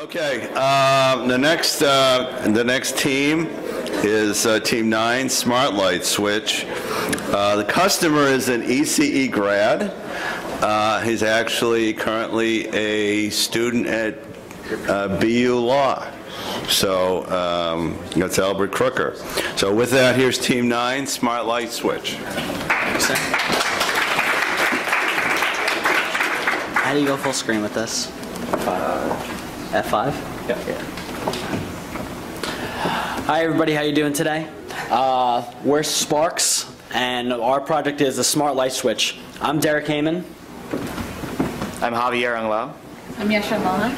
Okay, the next team is Team 9, Smart Light Switch. The customer is an ECE grad. He's actually currently a student at BU Law. So that's Albert Crooker. So with that, here's Team 9, Smart Light Switch. How do you go full screen with this? F5? Yeah. Hi everybody, how you doing today? We're Sparks, and our project is the Smart Light Switch. I'm Derek Heyman. I'm Javier Onglao. I'm Mohan.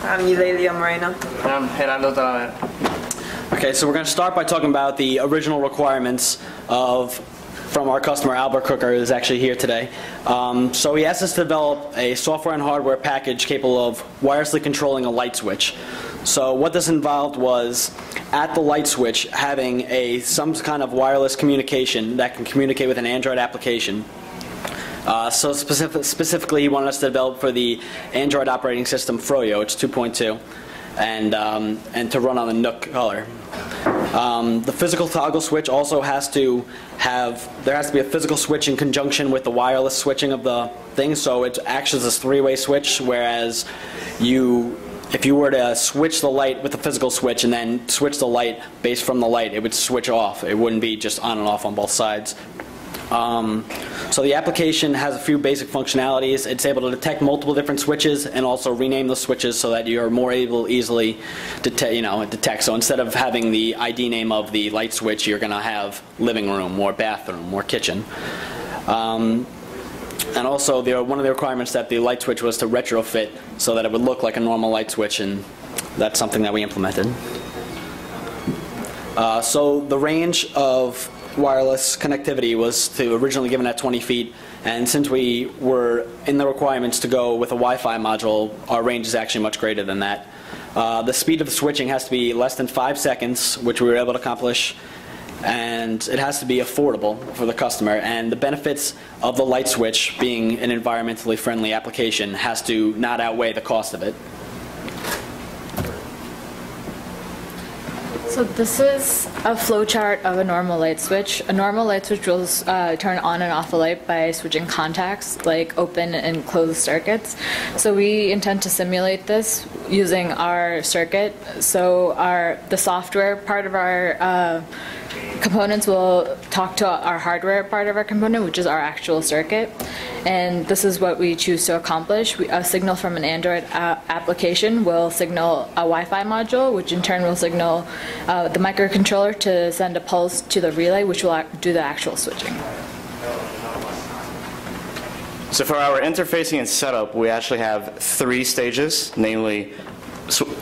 I'm Eulalia, Moreno. And I'm Gerardo, Talavera. Okay, so we're going to start by talking about the original requirements from our customer, Albert Crooker, who's actually here today. So he asked us to develop a software and hardware package capable of wirelessly controlling a light switch. So what this involved was, at the light switch, having some kind of wireless communication that can communicate with an Android application. So specifically, he wanted us to develop for the Android operating system Froyo, it's 2.2, and to run on the Nook color. The physical toggle switch also has to be a physical switch in conjunction with the wireless switching of the thing, so it acts as a three-way switch, whereas if you were to switch the light with the physical switch and then switch the light based from the light, it would switch off. It wouldn't be just on and off on both sides. So the application has a few basic functionalities. It's able to detect multiple different switches and also rename the switches so that you're more able to easily detect. So instead of having the ID name of the light switch, you're going to have living room or bathroom or kitchen. And also, one of the requirements that the light switch was to retrofit so that it would look like a normal light switch, and that's something that we implemented. So the range of wireless connectivity was originally given at 20 feet, and since we were in the requirements to go with a Wi-Fi module, our range is actually much greater than that. The speed of the switching has to be less than 5 seconds, which we were able to accomplish, and it has to be affordable for the customer, and the benefits of the light switch being an environmentally friendly application has to not outweigh the cost of it. So this is a flowchart of a normal light switch. A normal light switch will turn on and off a light by switching contacts, like open and closed circuits. So we intend to simulate this using our circuit. So the software part of our components will talk to our hardware part of our component, which is our actual circuit. And this is what we choose to accomplish. A signal from an Android application will signal a Wi-Fi module, which in turn will signal the microcontroller to send a pulse to the relay, which will do the actual switching. So for our interfacing and setup, we actually have 3 stages, namely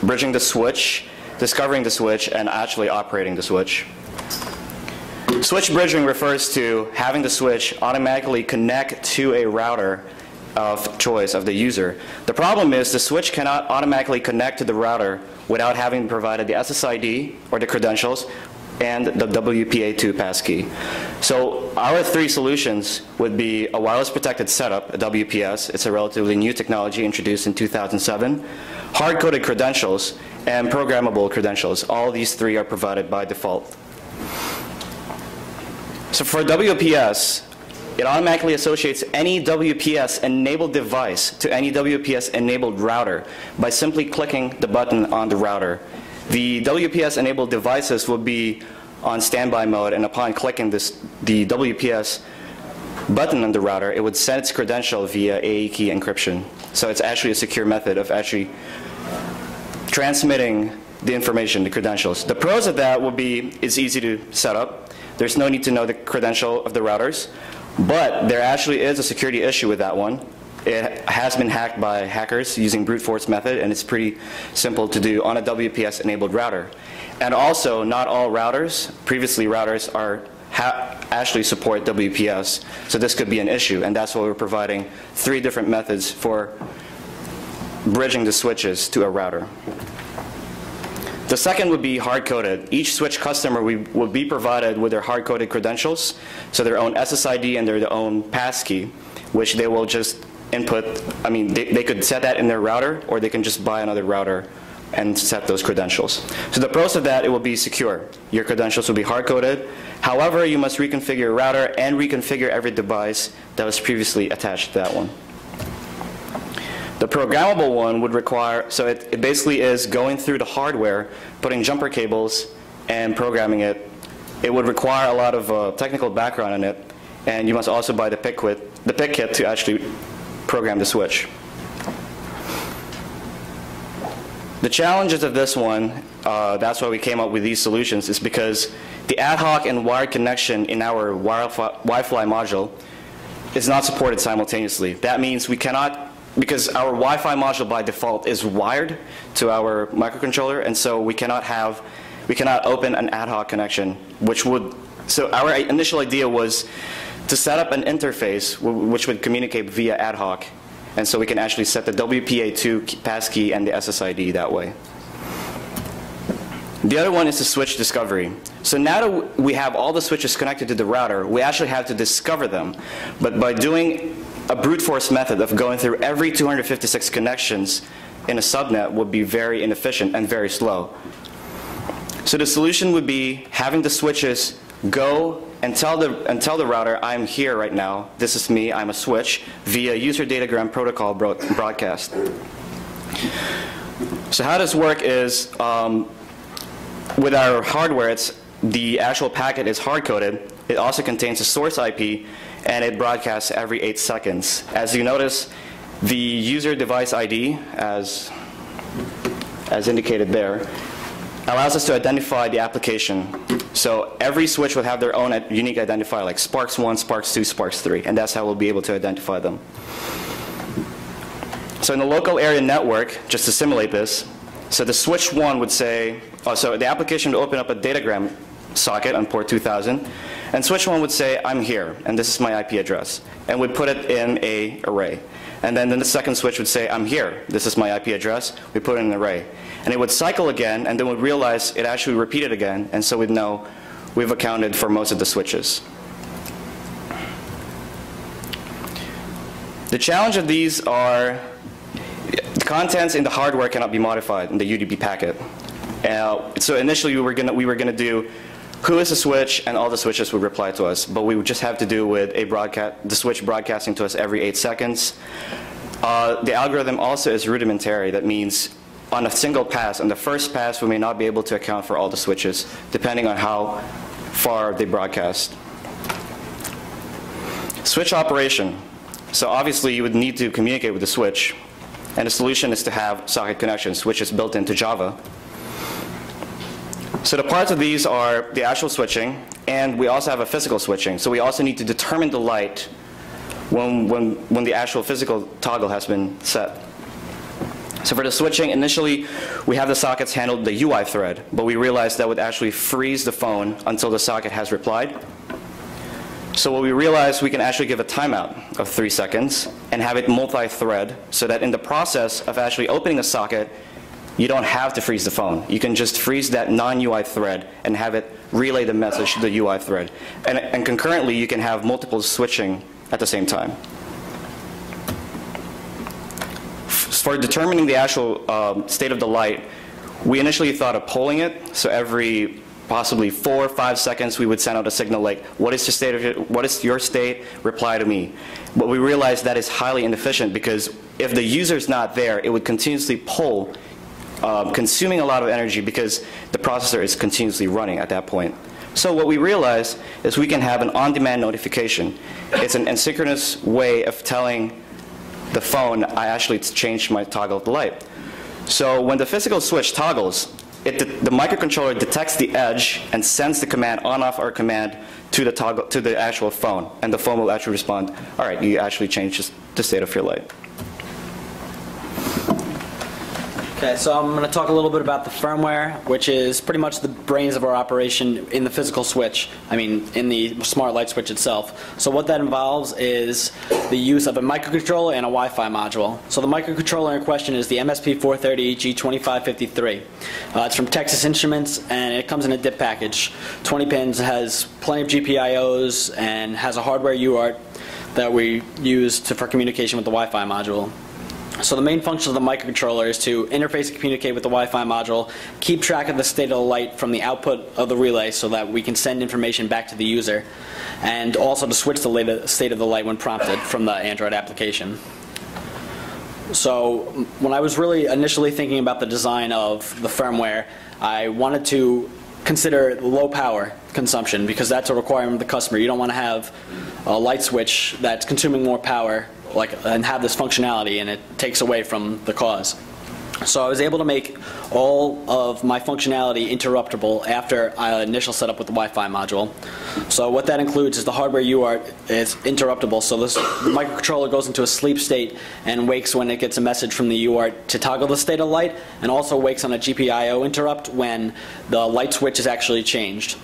bridging the switch, discovering the switch, and actually operating the switch. Switch bridging refers to having the switch automatically connect to a router of choice of the user. The problem is the switch cannot automatically connect to the router without having provided the SSID or the credentials and the WPA2 passkey. So our 3 solutions would be a wireless protected setup, a WPS. It's a relatively new technology introduced in 2007. Hard-coded credentials and programmable credentials. All these 3 are provided by default. So for WPS, it automatically associates any WPS-enabled device to any WPS-enabled router by simply clicking the button on the router. The WPS-enabled devices will be on standby mode, and upon clicking the WPS button on the router, it would send its credential via AE key encryption. So it's actually a secure method of actually transmitting the information, the credentials. The pros of that will be it's easy to set up. There's no need to know the credential of the routers, but there actually is a security issue with that one. It has been hacked by hackers using brute force method, and it's pretty simple to do on a WPS-enabled router. And also, not all routers, previously routers, actually support WPS, so this could be an issue, and that's why we're providing 3 different methods for bridging the switches to a router. The second would be hard-coded. Each switch customer will be provided with their hard-coded credentials, so their own SSID and their own passkey, which they will just input. I mean, they could set that in their router, or they can just buy another router and set those credentials. So the pros of that, it will be secure. Your credentials will be hard-coded. However, you must reconfigure your router and reconfigure every device that was previously attached to that one. The programmable one would require, so it basically is going through the hardware, putting jumper cables, and programming it. It would require a lot of technical background in it, and you must also buy the PIC kit to actually program the switch. The challenges of this one, that's why we came up with these solutions, is because the ad hoc and wired connection in our Wi-Fi module is not supported simultaneously. That means we cannot, because our Wi-Fi module by default is wired to our microcontroller, and so we cannot open an ad hoc connection, which would, so our initial idea was to set up an interface which would communicate via ad hoc, and so we can actually set the WPA2 passkey and the SSID that way. The other one is the switch discovery. So now that we have all the switches connected to the router, we actually have to discover them. But by doing a brute force method of going through every 256 connections in a subnet would be very inefficient and very slow. So the solution would be having the switches go and tell the router, I'm here right now, this is me, I'm a switch, via user datagram protocol broadcast. So how this works is, with our hardware, the actual packet is hard-coded. It also contains a source IP, and it broadcasts every 8 seconds. As you notice, the user device ID, as indicated there, allows us to identify the application. So every switch would have their own unique identifier, like Sparks1, Sparks2, Sparks3, and that's how we'll be able to identify them. So in the local area network, just to simulate this, so the switch 1 would say, so the application would open up a datagram socket on port 2000, and switch 1 would say, I'm here, and this is my IP address, and would put it in an array. And then the second switch would say, I'm here, this is my IP address, we put it in an array. And it would cycle again, and then we'd realize it actually repeated again, and so we'd know we've accounted for most of the switches. The challenge of these are, the contents in the hardware cannot be modified in the UDP packet. So initially we were gonna do who is a switch, and all the switches would reply to us, but we would just have to do with the switch broadcasting to us every 8 seconds. The algorithm also is rudimentary. That means on a single pass, on the first pass, we may not be able to account for all the switches, depending on how far they broadcast. Switch operation. So obviously you would need to communicate with the switch, and the solution is to have socket connections, which is built into Java. So the parts of these are the actual switching, and we also have a physical switching. So we also need to determine the light when the actual physical toggle has been set. So for the switching, initially we have the sockets handle the UI thread, but we realized that would actually freeze the phone until the socket has replied. So what we realized, we can actually give a timeout of 3 seconds and have it multi-thread, so that in the process of actually opening a socket, you don't have to freeze the phone. You can just freeze that non-UI thread and have it relay the message to the UI thread. And concurrently, you can have multiple switching at the same time. For determining the actual state of the light, we initially thought of polling it. So every possibly 4 or 5 seconds, we would send out a signal like, what is your state? Reply to me. But we realized that is highly inefficient, because if the user's not there, it would continuously poll, consuming a lot of energy because the processor is continuously running at that point. So what we realized is we can have an on-demand notification. It's an asynchronous way of telling the phone, I actually changed my toggle of the light. So when the physical switch toggles, the microcontroller detects the edge and sends the command on-off or command to the actual phone, and the phone will actually respond, all right, you actually changed the state of your light. Okay, so I'm going to talk a little bit about the firmware, which is pretty much the brains of our operation in the physical switch, in the smart light switch itself. So what that involves is the use of a microcontroller and a Wi-Fi module. So the microcontroller in question is the MSP430G2553. It's from Texas Instruments, and it comes in a DIP package. 20 pins, has plenty of GPIOs, and has a hardware UART that we use for communication with the Wi-Fi module. So the main function of the microcontroller is to interface and communicate with the Wi-Fi module, keep track of the state of the light from the output of the relay so that we can send information back to the user, and also to switch the state of the light when prompted from the Android application. So when I was really initially thinking about the design of the firmware, I wanted to consider low power consumption because that's a requirement of the customer. You don't want to have a light switch that's consuming more power and have this functionality and it takes away from the cause. So I was able to make all of my functionality interruptible after initial setup with the Wi-Fi module. So what that includes is the hardware UART is interruptible, so the microcontroller goes into a sleep state and wakes when it gets a message from the UART to toggle the state of light, and also wakes on a GPIO interrupt when the light switch is actually changed.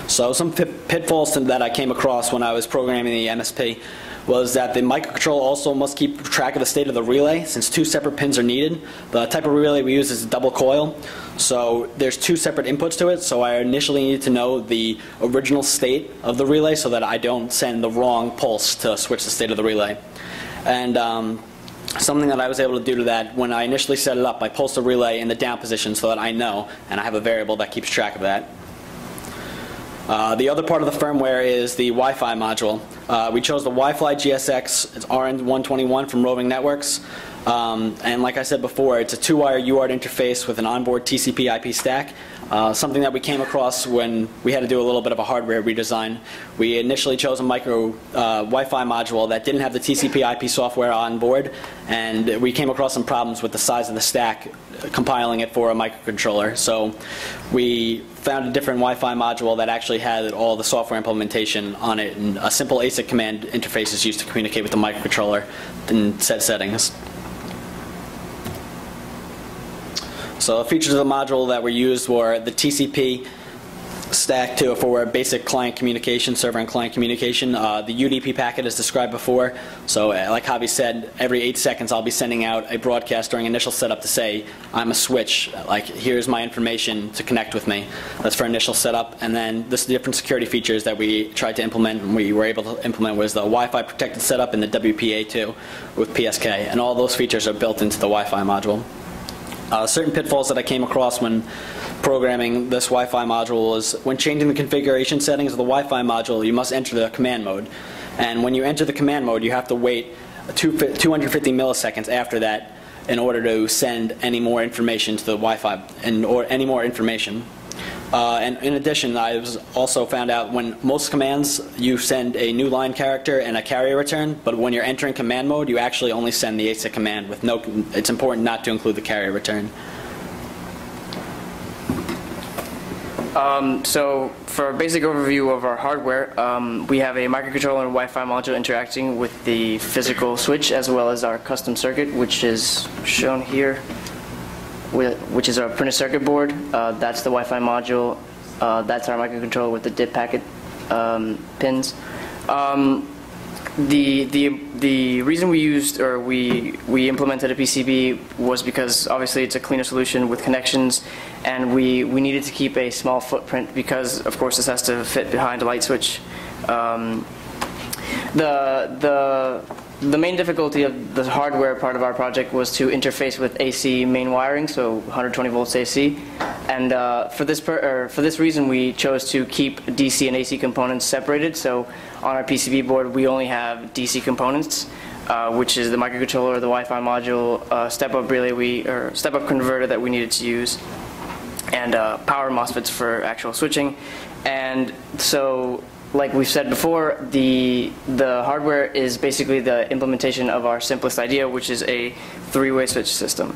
So some pitfalls that I came across when I was programming the MSP was that the microcontroller also must keep track of the state of the relay since two separate pins are needed. The type of relay we use is a double coil, so there's two separate inputs to it, so I initially needed to know the original state of the relay so that I don't send the wrong pulse to switch the state of the relay. And something that I was able to do to that, when I initially set it up, I pulsed the relay in the down position so that I know, and I have a variable that keeps track of that. The other part of the firmware is the Wi-Fi module. We chose the Wi-Fi GSX, it's RN121 from Roving Networks. And like I said before, it's a two-wire UART interface with an onboard TCP IP stack. Something that we came across when we had to do a little bit of a hardware redesign. We initially chose a micro Wi-Fi module that didn't have the TCP IP software on board, and we came across some problems with the size of the stack compiling it for a microcontroller. So we found a different Wi-Fi module that actually had all the software implementation on it, and a simple ASIC command interface is used to communicate with the microcontroller and set settings. So the features of the module that were used were the TCP stack for basic client communication, server and client communication. The UDP packet as described before. So like Javi said, every 8 seconds I'll be sending out a broadcast during initial setup to say, I'm a switch, like here's my information to connect with me. That's for initial setup. And then the different security features that we tried to implement and we were able to implement was the Wi-Fi protected setup and the WPA2 with PSK. And all those features are built into the Wi-Fi module. Certain pitfalls that I came across when programming this Wi-Fi module was when changing the configuration settings of the Wi-Fi module, you must enter the command mode. And when you enter the command mode, you have to wait 250 milliseconds after that in order to send any more information to the Wi-Fi or any more information. And in addition, I also found out when most commands you send a new line character and a carrier return, but when you're entering command mode, you actually only send the ASIC command with no. It's important not to include the carrier return. So for a basic overview of our hardware, we have a microcontroller and Wi-Fi module interacting with the physical switch as well as our custom circuit, which is shown here, which is our printed circuit board. That's the Wi-Fi module. That's our microcontroller with the DIP packet pins. The reason we used or we implemented a PCB was because obviously it's a cleaner solution with connections, and we needed to keep a small footprint because of course this has to fit behind a light switch. The main difficulty of the hardware part of our project was to interface with AC main wiring, so 120 volts AC. And for this reason, we chose to keep DC and AC components separated. So on our PCB board, we only have DC components, which is the microcontroller, the Wi-Fi module, step-up relay step-up converter that we needed to use, and power MOSFETs for actual switching. And so, like we've said before, the hardware is basically the implementation of our simplest idea, which is a three-way switch system.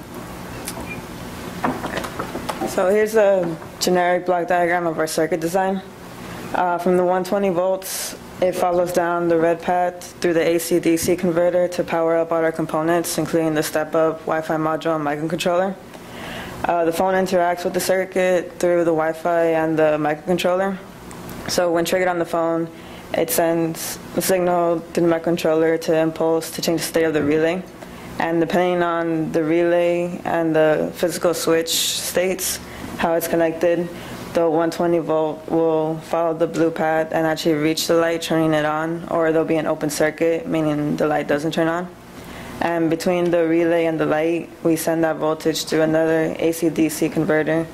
So here's a generic block diagram of our circuit design. From the 120 volts, it follows down the red path through the AC-DC converter to power up all our components, including the step-up, Wi-Fi module, and microcontroller. The phone interacts with the circuit through the Wi-Fi and the microcontroller. So when triggered on the phone, it sends a signal to the microcontroller to impulse to change the state of the relay. And depending on the relay and the physical switch states, how it's connected, the 120 volt will follow the blue path and actually reach the light, turning it on, or there'll be an open circuit, meaning the light doesn't turn on. And between the relay and the light, we send that voltage to another AC-DC converter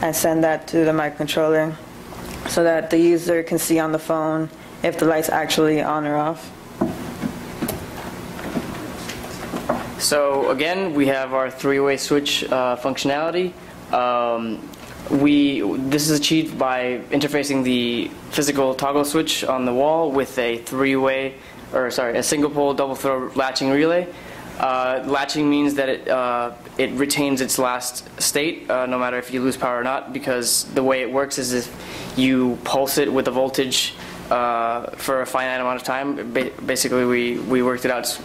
and send that to the microcontroller so that the user can see on the phone if the light's actually on or off. So again, we have our three-way switch functionality. This is achieved by interfacing the physical toggle switch on the wall with a a single pole double throw latching relay. Latching means that it retains its last state, no matter if you lose power or not, because the way it works is if you pulse it with a voltage for a finite amount of time. Basically, we worked it out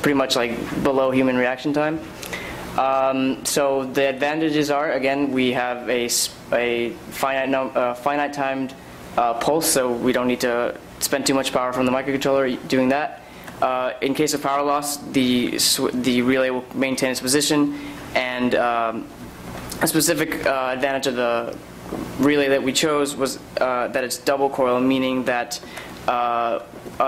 pretty much like below human reaction time. So the advantages are, again, we have a finite timed pulse, so we don't need to spend too much power from the microcontroller doing that. In case of power loss, the relay will maintain its position, and a specific advantage of the relay that we chose was that it's double coil, meaning that a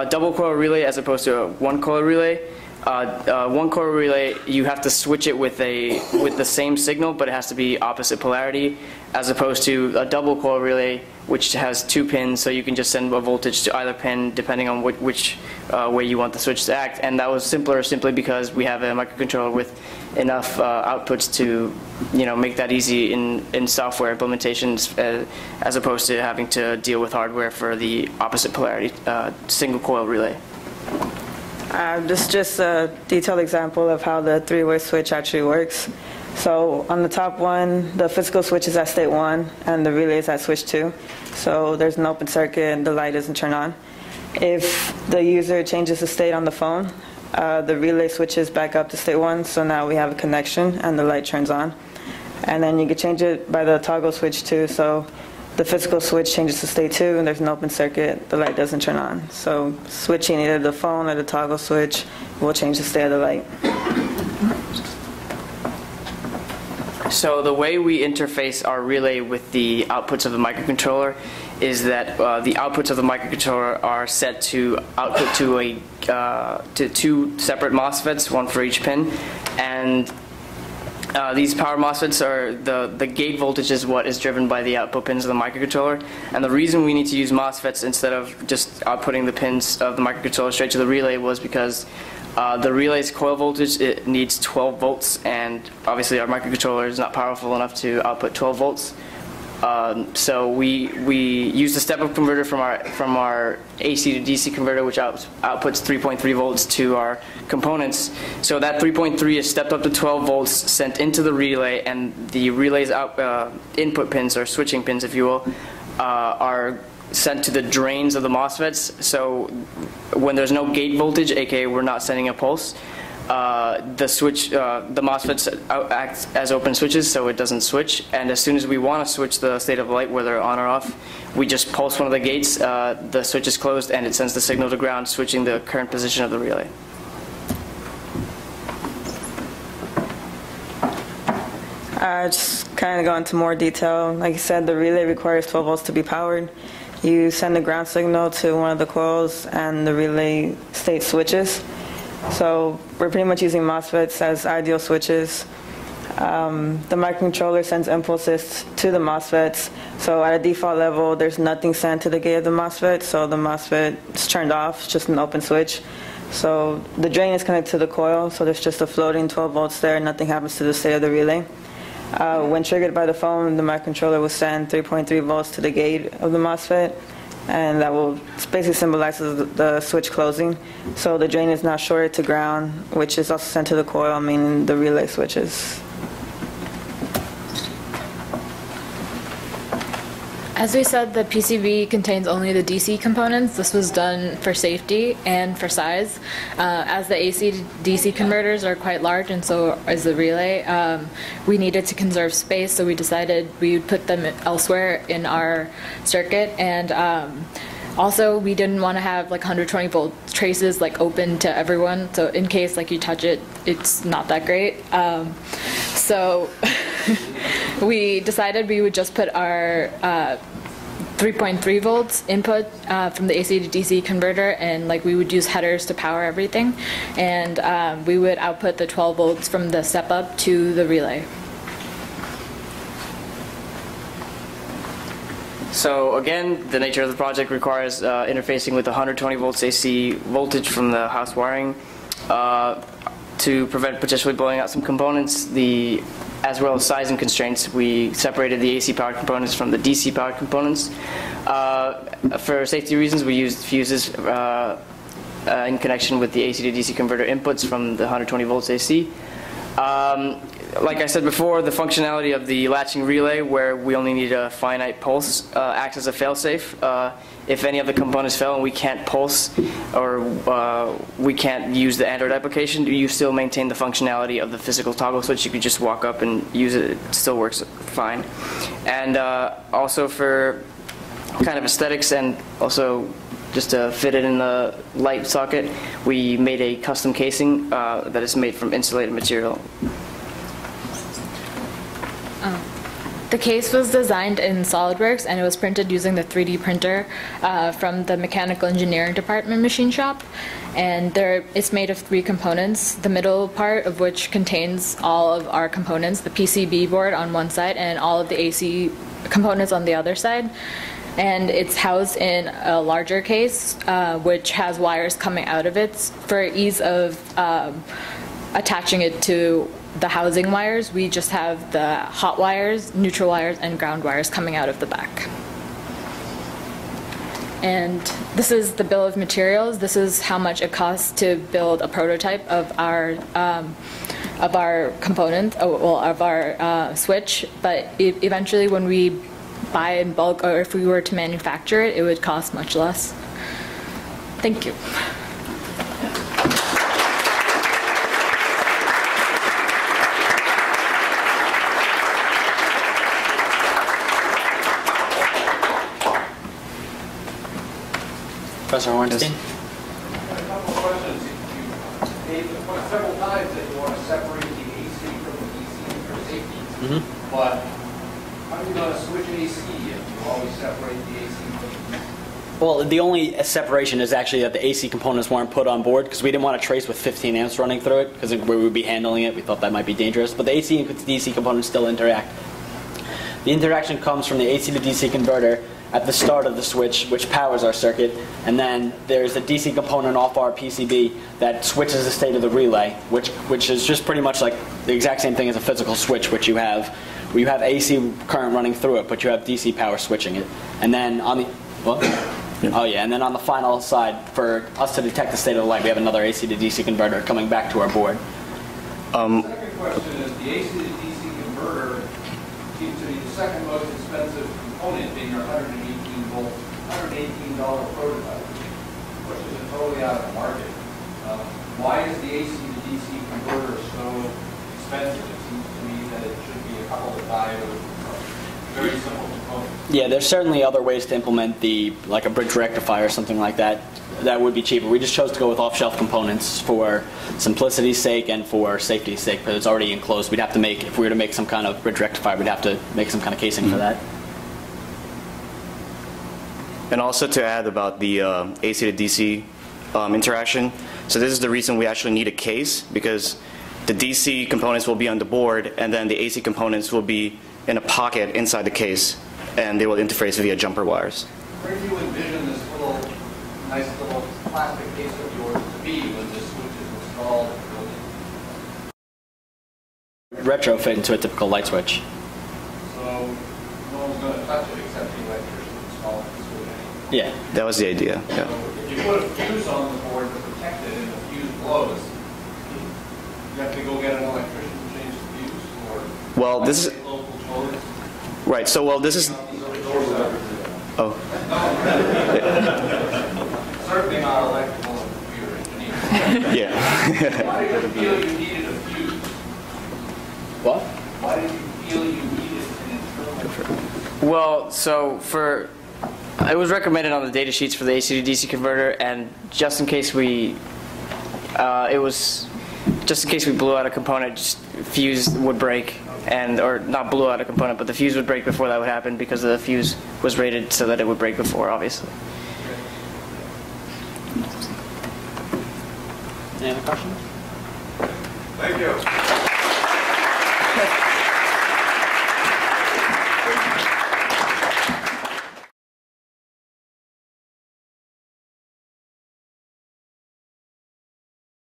double coil relay as opposed to a one coil relay. One coil relay, you have to switch it with the same signal, but it has to be opposite polarity, as opposed to a double coil relay, which has 2 pins, so you can just send a voltage to either pin depending on which way you want the switch to act. And that was simpler simply because we have a microcontroller with enough outputs to make that easy in software implementations, as opposed to having to deal with hardware for the opposite polarity single coil relay. This is just a detailed example of how the three-way switch actually works. So on the top one, the physical switch is at state 1 and the relay is at switch 2. So there's an open circuit and the light doesn't turn on. If the user changes the state on the phone, the relay switches back up to state 1, so now we have a connection and the light turns on. And then you can change it by the toggle switch too, so the physical switch changes to state 2 and there's an open circuit, the light doesn't turn on. So switching either the phone or the toggle switch will change the state of the light. So the way we interface our relay with the outputs of the microcontroller is that the outputs of the microcontroller are set to output to 2 separate MOSFETs, one for each pin, and these power MOSFETs are the gate voltage is what is driven by the output pins of the microcontroller. And the reason we need to use MOSFETs instead of just outputting the pins of the microcontroller straight to the relay was because the relay's coil voltage, it needs 12 volts, and obviously our microcontroller is not powerful enough to output 12 volts. So we use the step-up converter from our AC to DC converter, which outputs 3.3 volts to our components. So that 3.3 is stepped up to 12 volts, sent into the relay, and the relay's input pins, or switching pins, if you will, are sent to the drains of the MOSFETs. So when there's no gate voltage, aka we're not sending a pulse, the MOSFETs act as open switches, so it doesn't switch. And as soon as we want to switch the state of the light, whether on or off, we just pulse one of the gates, the switch is closed, and it sends the signal to ground, switching the current position of the relay. Just kind of go into more detail. Like you said, the relay requires 12 volts to be powered. You send the ground signal to one of the coils, and the relay state switches. So we're pretty much using MOSFETs as ideal switches. The microcontroller sends impulses to the MOSFETs. So at a default level, there's nothing sent to the gate of the MOSFET, so the MOSFET is turned off, it's just an open switch. So the drain is connected to the coil, so there's just a floating 12 volts there, nothing happens to the state of the relay. When triggered by the phone, the microcontroller will send 3.3 volts to the gate of the MOSFET, and that will basically symbolizes the switch closing. So the drain is now shorted to ground, which is also sent to the coil, meaning the relay switches. As we said, the PCB contains only the DC components. This was done for safety and for size. As the AC to DC converters are quite large, and so is the relay, we needed to conserve space, so we decided we would put them elsewhere in our circuit. And also, we didn't want to have like 120 volt traces like open to everyone, so in case like you touch it, it's not that great. So we decided we would just put our 3.3 volts input from the AC to DC converter, and like we would use headers to power everything, and we would output the 12 volts from the step up to the relay. So again, the nature of the project requires interfacing with 120 volts AC voltage from the house wiring to prevent potentially blowing out some components. As well as sizing constraints, we separated the AC powered components from the DC powered components. For safety reasons, we used fuses in connection with the AC to DC converter inputs from the 120 volts AC. Like I said before, the functionality of the latching relay, where we only need a finite pulse, acts as a failsafe. If any of the components fail and we can't pulse or we can't use the Android application, you still maintain the functionality of the physical toggle switch. You could just walk up and use it. It still works fine. And also for kind of aesthetics and also just to fit it in the light socket, we made a custom casing that is made from insulated material. The case was designed in SolidWorks, and it was printed using the 3D printer from the mechanical engineering department machine shop. And it's made of 3 components, the middle part of which contains all of our components, the PCB board on one side and all of the AC components on the other side. And it's housed in a larger case, which has wires coming out of it. For ease of attaching it to the housing wires, we just have the hot wires, neutral wires, and ground wires coming out of the back. And this is the bill of materials. This is how much it costs to build a prototype of our component, of our switch. But eventually, when we buy in bulk, or if we were to manufacture it, it would cost much less. Thank you. Professor Hornstein? A couple of questions. You made the point several times that you want to separate the AC from the DC for safety. But how are you going to switch AC if you always separate the AC from the DC? Well, the only separation is actually that the AC components weren't put on board because we didn't want to trace with 15 amps running through it because we would be handling it. We thought that might be dangerous. But the AC and DC components still interact. The interaction comes from the AC to DC converter at the start of the switch, which powers our circuit, and then there's a DC component off our PCB that switches the state of the relay, which is just pretty much like the exact same thing as a physical switch, which you have, where you have AC current running through it, but you have DC power switching it. And then on the, what? Oh yeah, and then on the final side, for us to detect the state of the light, we have another AC to DC converter coming back to our board. The second question is, the AC to DC converter seems to be the second most expensive component in your 118 volt, $118 prototype, which is totally out of the market. Why is the AC to DC converter so expensive? It seems to me that it should be a couple of diodes, very simple components. Yeah, there's certainly other ways to implement like a bridge rectifier or something like that. That would be cheaper. We just chose to go with off-shelf components for simplicity's sake and for safety's sake, but it's already enclosed. We'd have to make, if we were to make some kind of bridge rectifier, we'd have to make some kind of casing for that. And also to add about the AC to DC interaction, so this is the reason we actually need a case, because the DC components will be on the board and then the AC components will be in a pocket inside the case, and they will interface via jumper wires. Where do you envision this nice little plastic case of yours to be when this switch is installed in the building? Retrofit into a typical light switch. So no one's going to touch it except the electrician install the switch anyway. Yeah. That was the idea. Yeah. So if you put a fuse on the board to protect it and the fuse blows, you have to go get an electrician to change the fuse, or Well, this is local controllers. right. So, well, this is. Oh. Certainly not electrical and computer engineering. Yeah. Why did you feel you needed a fuse? What? Why did you feel you needed an internal fuse? Well, so it was recommended on the data sheets for the AC to DC converter, and just in case it was just in case we blew out a component, just fuse would break, or not blew out a component, but the fuse would break before that would happen because the fuse was rated so that it would break before, obviously. Any other questions? Thank you.